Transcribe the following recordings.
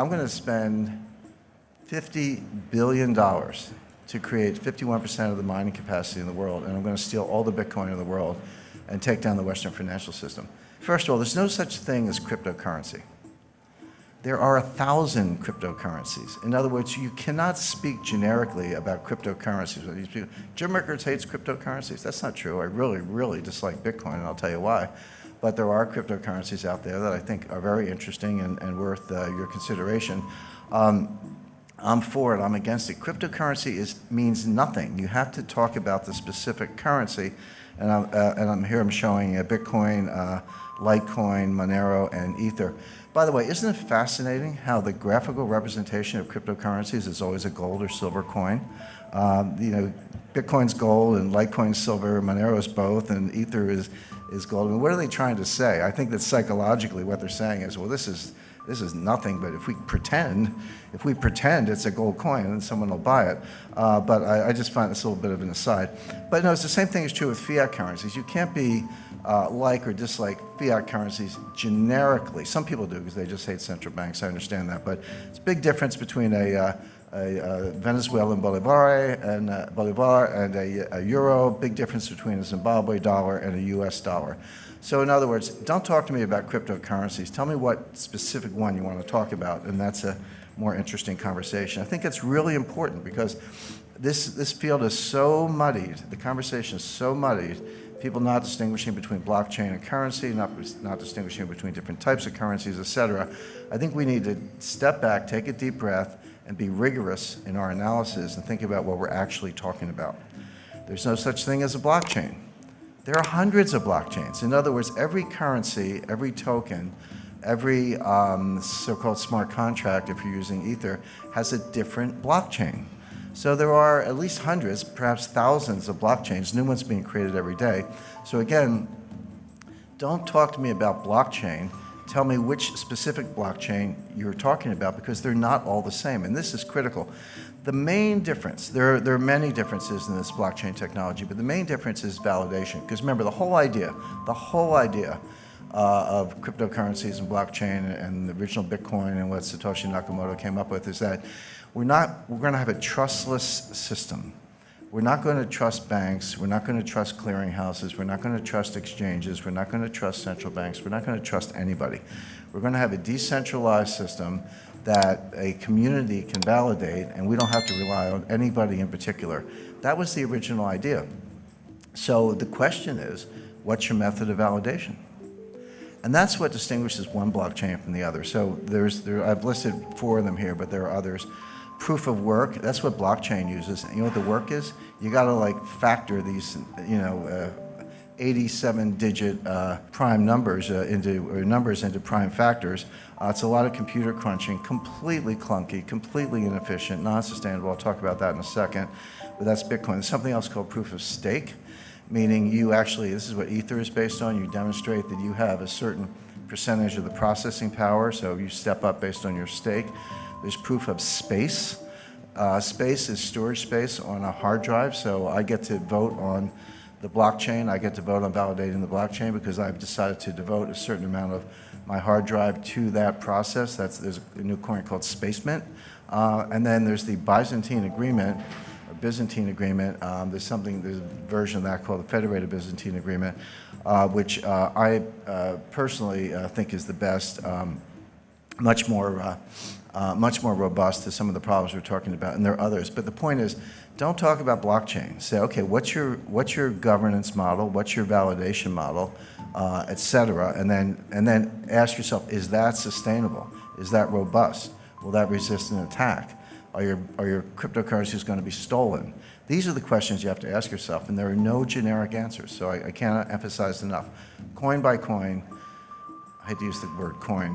I'm going to spend $50 billion to create 51% of the mining capacity in the world, and I'm going to steal all the Bitcoin in the world and take down the Western financial system. First of all, there's no such thing as cryptocurrency. There are 1,000 cryptocurrencies. In other words, you cannot speak generically about cryptocurrencies. Jim Rickards hates cryptocurrencies. That's not true. I really, really dislike Bitcoin, and I'll tell you why. But there are cryptocurrencies out there that I think are very interesting and worth your consideration. I'm for it. I'm against it. Cryptocurrency means nothing. You have to talk about the specific currency. And I'm showing Bitcoin, Litecoin, Monero, and Ether. By the way, isn't it fascinating how the graphical representation of cryptocurrencies is always a gold or silver coin? Bitcoin's gold and Litecoin's silver, Monero's both, and Ether is gold. I mean, what are they trying to say? I think that psychologically what they're saying is, well, this is nothing, but if we pretend it's a gold coin, then someone will buy it. But I just find this a little bit of an aside. But no, it's the same thing is true with fiat currencies. You can't be like or dislike fiat currencies generically. Some people do because they just hate central banks. I understand that. But it's a big difference between a Venezuelan bolivar and a euro. Big difference between a Zimbabwe dollar and a US dollar. So in other words, don't talk to me about cryptocurrencies. Tell me what specific one you want to talk about, and that's a more interesting conversation. I think it's really important because this field is so muddied, the conversation is so muddied, people not distinguishing between blockchain and currency, not distinguishing between different types of currencies, et cetera. I think we need to step back, take a deep breath, and be rigorous in our analysis and think about what we're actually talking about. There's no such thing as a blockchain. There are hundreds of blockchains. In other words, every currency, every token, every so-called smart contract, if you're using Ether, has a different blockchain. So there are at least hundreds, perhaps thousands of blockchains, new ones being created every day. So again, don't talk to me about blockchain. Tell me which specific blockchain you're talking about, because they're not all the same, and this is critical. The main difference, there are many differences in this blockchain technology, but the main difference is validation. Because remember, the whole idea of cryptocurrencies and blockchain and the original Bitcoin and what Satoshi Nakamoto came up with is that we're going to have a trustless system. We're not going to trust banks. We're not going to trust clearinghouses. We're not going to trust exchanges. We're not going to trust central banks. We're not going to trust anybody. We're going to have a decentralized system that a community can validate, and we don't have to rely on anybody in particular. That was the original idea. So the question is, what's your method of validation? And that's what distinguishes one blockchain from the other. So I've listed 4 of them here, but there are others. Proof of work, that's what blockchain uses. And you know what the work is? You gotta factor these, 87-digit prime numbers into prime factors. It's a lot of computer crunching, completely clunky, completely inefficient, non-sustainable. I'll talk about that in a second, but that's Bitcoin. There's something else called proof of stake, meaning this is what Ether is based on. You demonstrate that you have a certain percentage of the processing power, so you step up based on your stake. There's proof of space. Space is storage space on a hard drive, so I get to vote on the blockchain. I get to vote on validating the blockchain because I've decided to devote a certain amount of my hard drive to that process. There's a new coin called Space Mint. And then there's the Byzantine Agreement, or Byzantine Agreement. There's a version of that called the Federated Byzantine Agreement, which I personally think is the best, much more robust to some of the problems we're talking about, and there are others. But the point is, don't talk about blockchain. Say, okay, what's your governance model? What's your validation model, et cetera? And then ask yourself, is that sustainable? Is that robust? Will that resist an attack? Are your cryptocurrencies going to be stolen? These are the questions you have to ask yourself, and there are no generic answers. So I cannot emphasize enough. Coin by coin. I hate to use the word coin,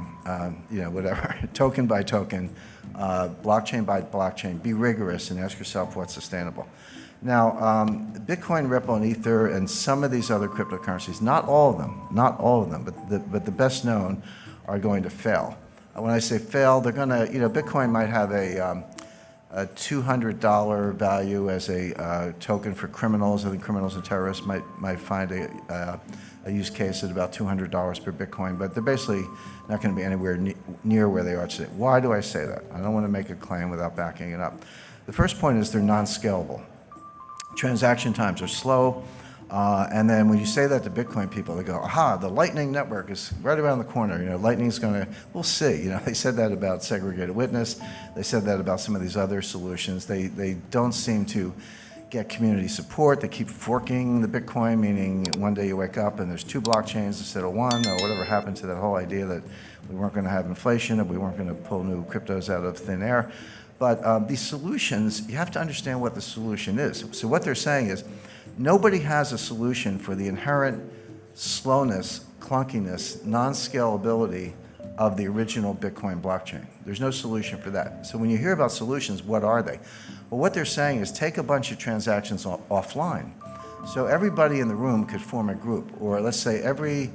whatever, token by token, blockchain by blockchain. Be rigorous and ask yourself what's sustainable. Now, Bitcoin, Ripple, and Ether, and some of these other cryptocurrencies, not all of them, but the best known are going to fail. When I say fail, they're going to, Bitcoin might have a $200 value as a token for criminals. I think criminals and terrorists might find a use case at about $200 per Bitcoin, but they're basically not going to be anywhere near where they are today. Why do I say that? I don't want to make a claim without backing it up. The first point is they're non-scalable. Transaction times are slow, and then when you say that to Bitcoin people, they go, aha, the Lightning Network is right around the corner. Lightning's going to, we'll see. They said that about segregated witness. They said that about some of these other solutions. They don't seem to get community support. They keep forking the Bitcoin, meaning one day you wake up and there's 2 blockchains instead of 1, or whatever happened to that whole idea that we weren't going to have inflation and we weren't going to pull new cryptos out of thin air. But these solutions, you have to understand what the solution is. So what they're saying is nobody has a solution for the inherent slowness, clunkiness, non-scalability of the original Bitcoin blockchain. There's no solution for that. So when you hear about solutions, what are they? Well, what they're saying is take a bunch of transactions offline. So everybody in the room could form a group, or let's say every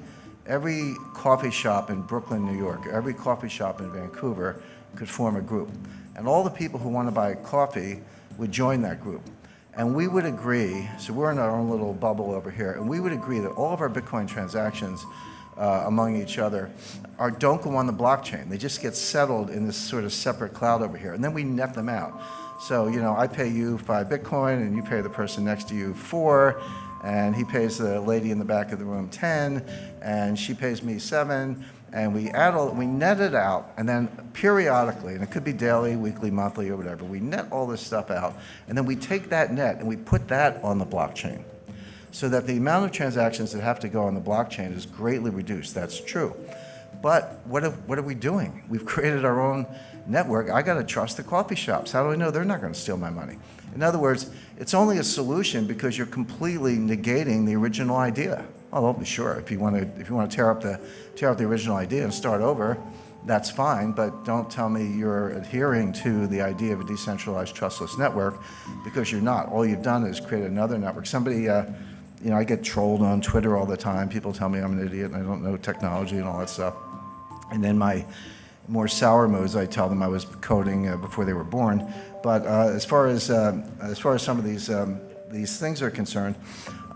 coffee shop in Brooklyn, New York, every coffee shop in Vancouver could form a group. And all the people who want to buy coffee would join that group. And we would agree, so we're in our own little bubble over here, and we would agree that all of our Bitcoin transactions among each other don't go on the blockchain. They just get settled in this sort of separate cloud over here, and then we net them out. So, I pay you 5 Bitcoin, and you pay the person next to you 4, and he pays the lady in the back of the room 10, and she pays me 7, and we net it out, and then periodically, and it could be daily, weekly, monthly, or whatever, we net all this stuff out, and then we take that net and we put that on the blockchain, so that the amount of transactions that have to go on the blockchain is greatly reduced. That's true. But what are we doing? We've created our own network. I got to trust the coffee shops. How do I know they're not going to steal my money? In other words, it's only a solution because you're completely negating the original idea. Well, sure, if you want to tear up the original idea and start over, that's fine, but don't tell me you're adhering to the idea of a decentralized trustless network, because you're not. All you've done is create another network. Somebody, I get trolled on Twitter all the time. People tell me I'm an idiot and I don't know technology and all that stuff. And then my more sour moods, I tell them I was coding before they were born. But as far as some of these things are concerned,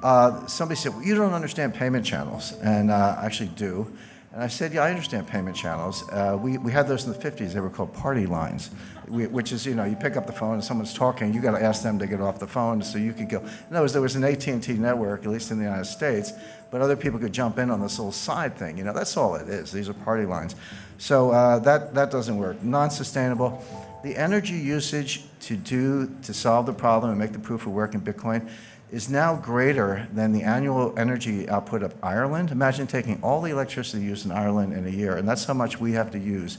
somebody said, well, you don't understand payment channels, and I actually do. And I said, yeah, I understand payment channels. We had those in the 50s. They were called party lines, which is, you pick up the phone and someone's talking. You got to ask them to get off the phone so you could go. In other words, there was an AT&T network, at least in the United States, but other people could jump in on this little side thing. That's all it is. These are party lines. So that doesn't work. Non-sustainable. The energy usage to solve the problem and make the proof of work in Bitcoin is now greater than the annual energy output of Ireland. Imagine taking all the electricity used in Ireland in a year, and that's how much we have to use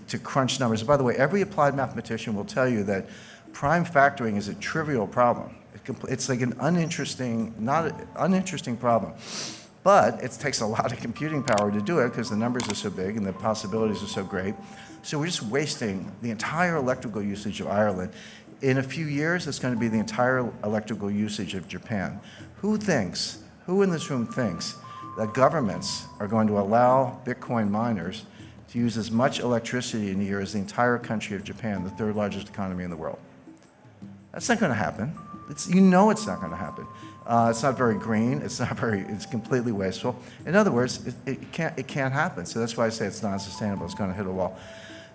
to crunch numbers. By the way, every applied mathematician will tell you that prime factoring is a trivial problem. It's like an uninteresting problem. But it takes a lot of computing power to do it because the numbers are so big and the possibilities are so great. So we're just wasting the entire electrical usage of Ireland. In a few years, it's going to be the entire electrical usage of Japan. Who in this room thinks that governments are going to allow Bitcoin miners to use as much electricity in a year as the entire country of Japan, the 3rd largest economy in the world? That's not going to happen. It's not going to happen. It's not very green. It's completely wasteful. In other words, it can't happen. So that's why I say it's non-sustainable. It's going to hit a wall.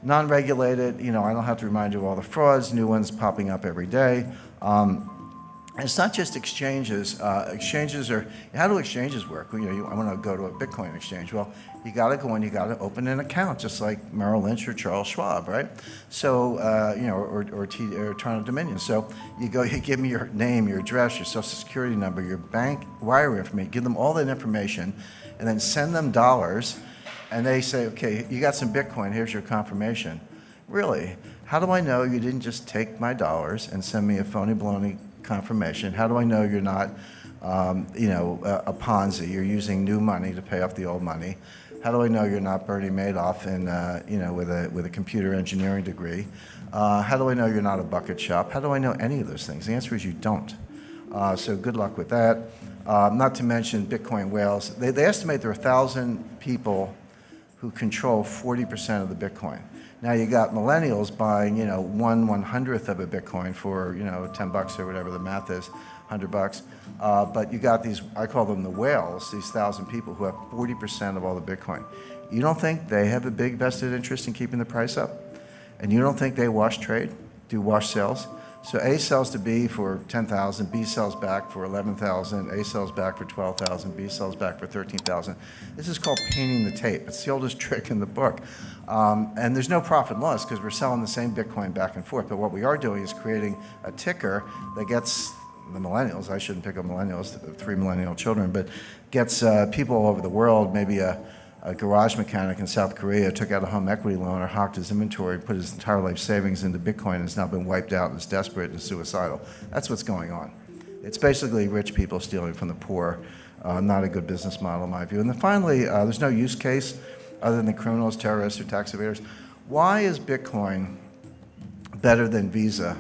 Non-regulated, I don't have to remind you of all the frauds, new ones popping up every day. It's not just exchanges. Exchanges are, how do exchanges work? I want to go to a Bitcoin exchange. Well, you got to go in, you got to open an account, just like Merrill Lynch or Charles Schwab, right? So, or Toronto Dominion. So you give me your name, your address, your social security number, your bank wire information, give them all that information, and then send them dollars. And they say, okay, you got some Bitcoin, here's your confirmation. Really? How do I know you didn't just take my dollars and send me a phony baloney confirmation? How do I know you're not, a Ponzi? You're using new money to pay off the old money. How do I know you're not Bernie Madoff with a computer engineering degree? How do I know you're not a bucket shop? How do I know any of those things? The answer is you don't. So good luck with that. Not to mention Bitcoin whales. They estimate there are 1,000 people who control 40% of the Bitcoin. Now you got millennials buying, 1/100th of a Bitcoin for, $10 or whatever the math is. $100. But you got these, I call them the whales, these 1,000 people who have 40% of all the Bitcoin. You don't think they have a big vested interest in keeping the price up? And you don't think they wash trade, do wash sales? So A sells to B for 10,000, B sells back for 11,000, A sells back for 12,000, B sells back for 13,000. This is called painting the tape. It's the oldest trick in the book. And there's no profit and loss because we're selling the same Bitcoin back and forth. But what we are doing is creating a ticker that gets the millennials, I shouldn't pick up millennials, 3 millennial children, but gets people all over the world, maybe a garage mechanic in South Korea took out a home equity loan or hawked his inventory, put his entire life savings into Bitcoin and has now been wiped out and is desperate and suicidal. That's what's going on. It's basically rich people stealing from the poor. Not a good business model in my view. And then finally, there's no use case other than criminals, terrorists, or tax evaders. Why is Bitcoin better than Visa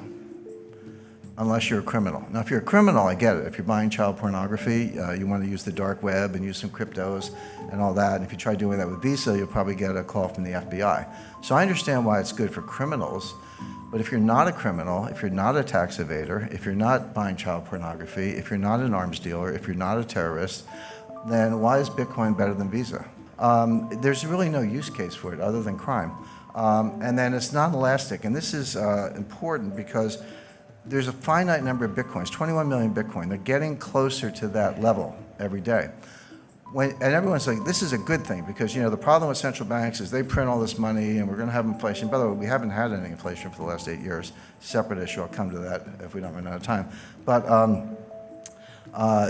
unless you're a criminal? Now, if you're a criminal, I get it. If you're buying child pornography, you want to use the dark web and use some cryptos and all that. And if you try doing that with Visa, you'll probably get a call from the FBI. So I understand why it's good for criminals. But if you're not a criminal, if you're not a tax evader, if you're not buying child pornography, if you're not an arms dealer, if you're not a terrorist, then why is Bitcoin better than Visa? There's really no use case for it other than crime. And then it's not elastic. And this is important because there's a finite number of Bitcoins, 21 million Bitcoin. They're getting closer to that level every day. And everyone's like, this is a good thing because, you know, the problem with central banks is they print all this money and we're going to have inflation. By the way, we haven't had any inflation for the last 8 years. Separate issue. I'll come to that if we don't run out of time. But,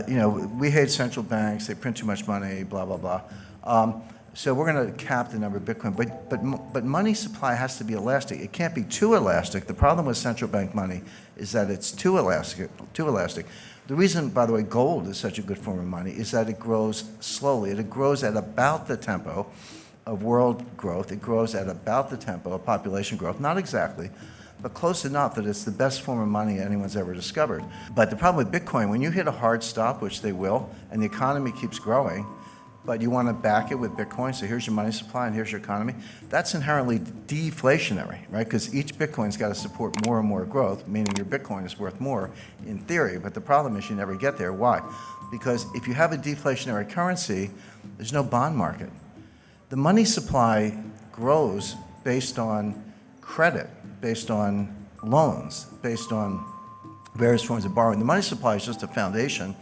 you know, we hate central banks. They print too much money, blah, blah, blah. So we're going to cap the number of Bitcoin. But money supply has to be elastic. It can't be too elastic. The problem with central bank money is that it's too elastic. The reason, by the way, gold is such a good form of money is that it grows slowly. It grows at about the tempo of world growth. It grows at about the tempo of population growth. Not exactly, but close enough that it's the best form of money anyone's ever discovered. But the problem with Bitcoin, when you hit a hard stop, which they will, and the economy keeps growing, but you want to back it with Bitcoin, so here's your money supply and here's your economy, that's inherently deflationary, right? Because each Bitcoin's got to support more and more growth, meaning your Bitcoin is worth more in theory, but the problem is you never get there. Why? Because if you have a deflationary currency, there's no bond market. The money supply grows based on credit, based on loans, based on various forms of borrowing. The money supply is just a foundation,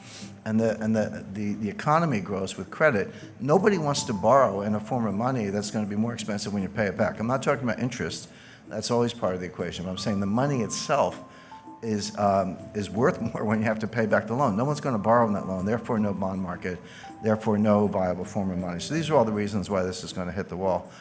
and the economy grows with credit. Nobody wants to borrow in a form of money that's going to be more expensive when you pay it back. I'm not talking about interest. That's always part of the equation. But I'm saying the money itself is worth more when you have to pay back the loan. No one's going to borrow on that loan, therefore no bond market, therefore no viable form of money. So these are all the reasons why this is going to hit the wall.